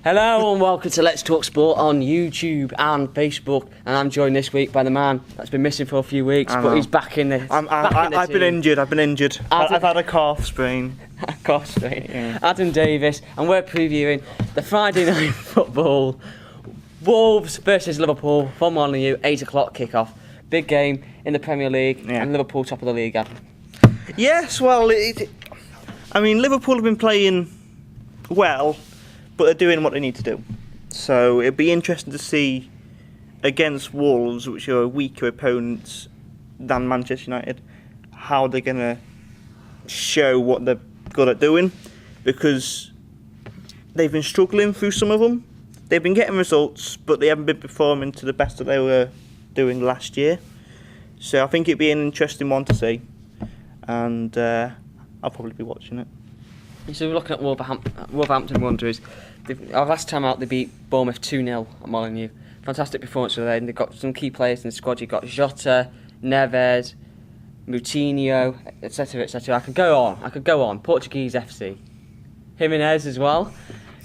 Hello and welcome to Let's Talk Sport on YouTube and Facebook, and I'm joined this week by the man that's been missing for a few weeks, but he's back in the. I've been injured. I've had a calf sprain. Yeah. Adam Davies, and we're previewing the Friday night football. Wolves versus Liverpool from Molineux, 8 o'clock kickoff. Big game in the Premier League, and Liverpool top of the league, Adam. Yes, well, Liverpool have been playing well, but they're doing what they need to do. So it'd be interesting to see against Wolves, which are weaker opponents than Manchester United, how they're going to show what they're good at doing, because they've been struggling through some of them. They've been getting results, but they haven't been performing to the best that they were doing last year. So I think it'd be an interesting one to see, and I'll probably be watching it. So we're looking at Wolverhampton Wanderers. Last time out they beat Bournemouth 2-0 at Molineux. Fantastic performance today, and they've got some key players in the squad. You've got Jota, Neves, Moutinho, etc, etc. I could go on. Portuguese FC. Jimenez as well.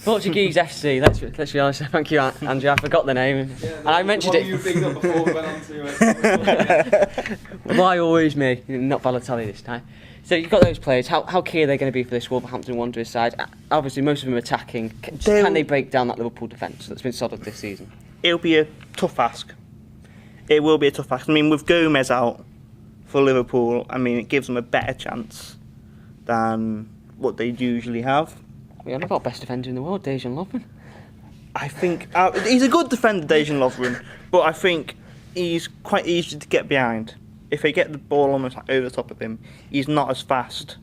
Portuguese FC, let's be honest. Thank you, Andrew. I forgot the name. Yeah, I mentioned it. You bigged up before we went on to it. Why always me? Not Balotelli this time. So you've got those players. How key are they going to be for this Wolverhampton Wanderers side? Obviously, most of them are attacking. Can they break down that Liverpool defence that's been solid this season? It'll be a tough ask. It will be a tough ask. I mean, with Gomez out for Liverpool, it gives them a better chance than what they usually have. We've got best defender in the world, Dejan Lovren. I think he's a good defender, Dejan Lovren, but I think he's quite easy to get behind. If they get the ball almost over the top of him, he's not as fast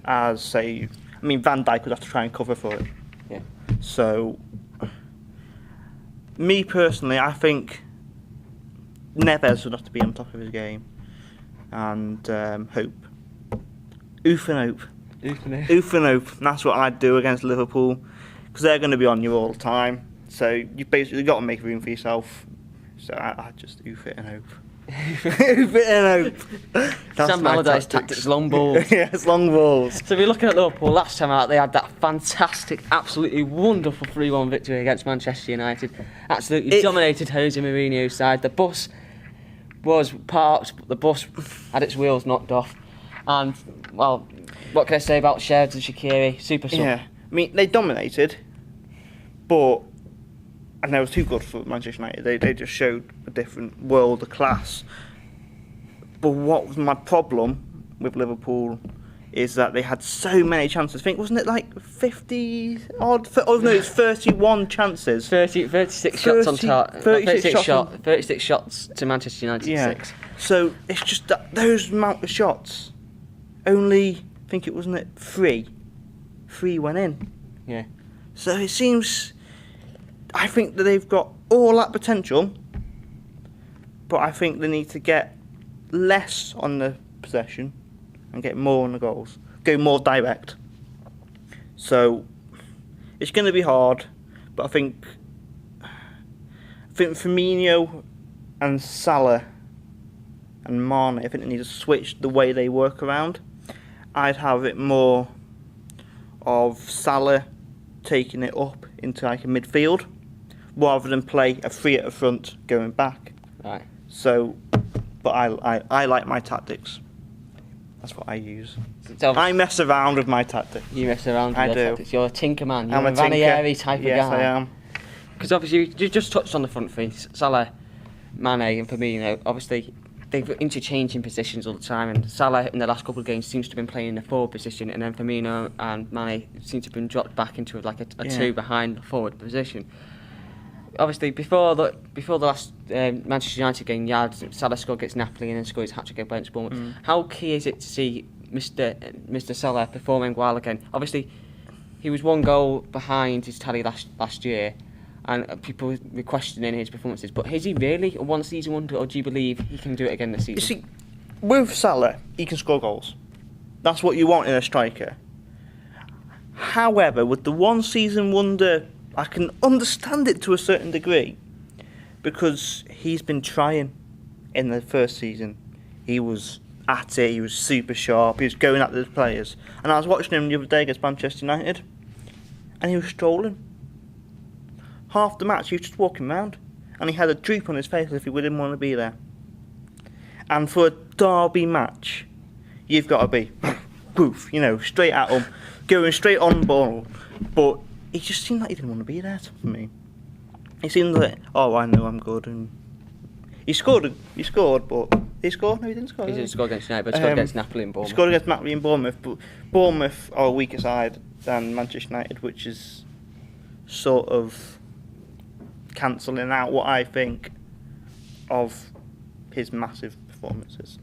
as, say, Van Dijk would have to try and cover for it. Yeah. So, me personally, I think Neves would have to be on top of his game, and hope. Oof and hope. That's what I'd do against Liverpool, because they're going to be on you all the time. So you basically got to make room for yourself. So I just oof it and hope. Sam Allardyce tactics, long balls. Yes, long balls. So we're looking at Liverpool. Last time out, they had that fantastic, absolutely wonderful 3-1 victory against Manchester United. Absolutely dominated Jose Mourinho's side. The bus was parked, but the bus had its wheels knocked off. And, well, what can I say about Sheridan Shaqiri? Super sub. Yeah, they dominated, but and they were too good for Manchester United. They just showed a different world of class. But what was my problem with Liverpool is that they had so many chances. I think, wasn't it like 50 odd? Oh no, it's 31 chances. 36 shots on target. 36 shots to Manchester United 6. So it's just that those amount of shots. Only, I think it wasn't it 3 went in. Yeah. So it seems. I think that they've got all that potential, but I think they need to get less on the possession and get more on the goals. Go more direct. So it's going to be hard, but I think Firmino and Salah and Mane, I think they need to switch the way they work around. I'd have it more of Salah taking it up into like a midfield, rather than play a 3 at the front going back. Right. So, but I like my tactics. That's what I use. So I mess around with my tactics. You mess around with your tactics. You're a tinker man. You're I'm a Ranieri type of guy. Yes, I am. Because obviously, you just touched on the front three. Salah, Mane and Firmino, obviously, they've interchanging positions all the time, and Salah in the last couple of games seems to have been playing in the forward position, and then Firmino and Mane seem to have been dropped back into like a 2 behind the forward position. Obviously, before the last Manchester United game, Salah scored against Napoli and then scored his hat-trick against Bournemouth. How key is it to see Mr. Salah performing well again? Obviously, he was 1 goal behind his tally last year, and people were questioning his performances. But is he really a one-season wonder, or do you believe he can do it again this season? You see, with Salah, he can score goals. That's what you want in a striker. However, with the one-season wonder, I can understand it to a certain degree, because he's been trying in the first season. He was at it, he was super sharp, he was going at the players. And I was watching him the other day against Manchester United, and he was strolling. half the match he was just walking around, and he had a droop on his face as if he didn't want to be there. And for a derby match, you've got to be, poof, straight at him, going straight on ball. But he just seemed like he didn't want to be there for me. He seemed like, oh, I know I'm good, and he scored, but he scored? No, he didn't score. He didn't score against United, but he scored against Napoli and Bournemouth. He scored against Napoli and Bournemouth, but Bournemouth are a weaker side than Manchester United, which is sort of cancelling out what I think of his massive performances.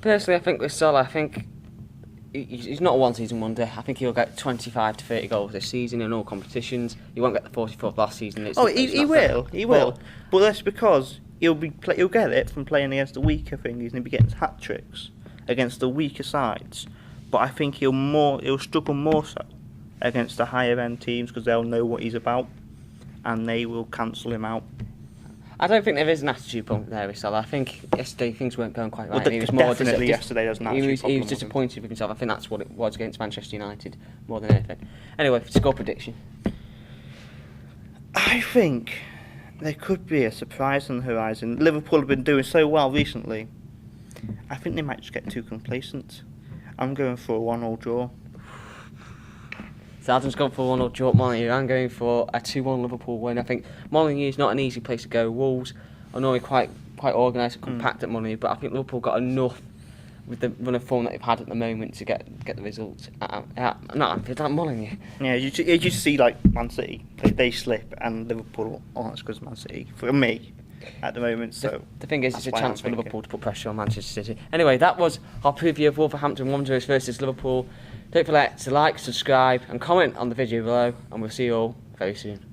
Personally, I think with Salah, he's not a one-season wonder. I think he'll get 25 to 30 goals this season in all competitions. He won't get the 44th last season. He will. But that's because he'll get it from playing against the weaker things, and he'll be getting hat tricks against the weaker sides. But I think he'll struggle more so against the higher end teams because they'll know what he's about, and they will cancel him out. I don't think there is an attitude problem there with Salah. I think yesterday things weren't going quite right. Well, He was more definitely yesterday there was an attitude problem. He was disappointed with himself. I think that's what it was against Manchester United more than anything. Anyway, score prediction. I think there could be a surprise on the horizon. Liverpool have been doing so well recently. I think they might just get too complacent. I'm going for a 1-1 draw. So Adam's gone for a 1-0 draw at Molineux. I'm going for a 2-1 Liverpool win. I think Molineux is not an easy place to go. Wolves are normally quite organised and compact at Molineux, but I think Liverpool got enough with the run of form that they've had at the moment to get the results. Not Molineux. Yeah, you just see like Man City, they slip, and Liverpool aren't as good as Man City for me at the moment. So the thing is, it's a chance for Liverpool to put pressure on Manchester City. Anyway, that was our preview of Wolverhampton Wanderers versus Liverpool. Don't forget to like, subscribe and comment on the video below, and we'll see you all very soon.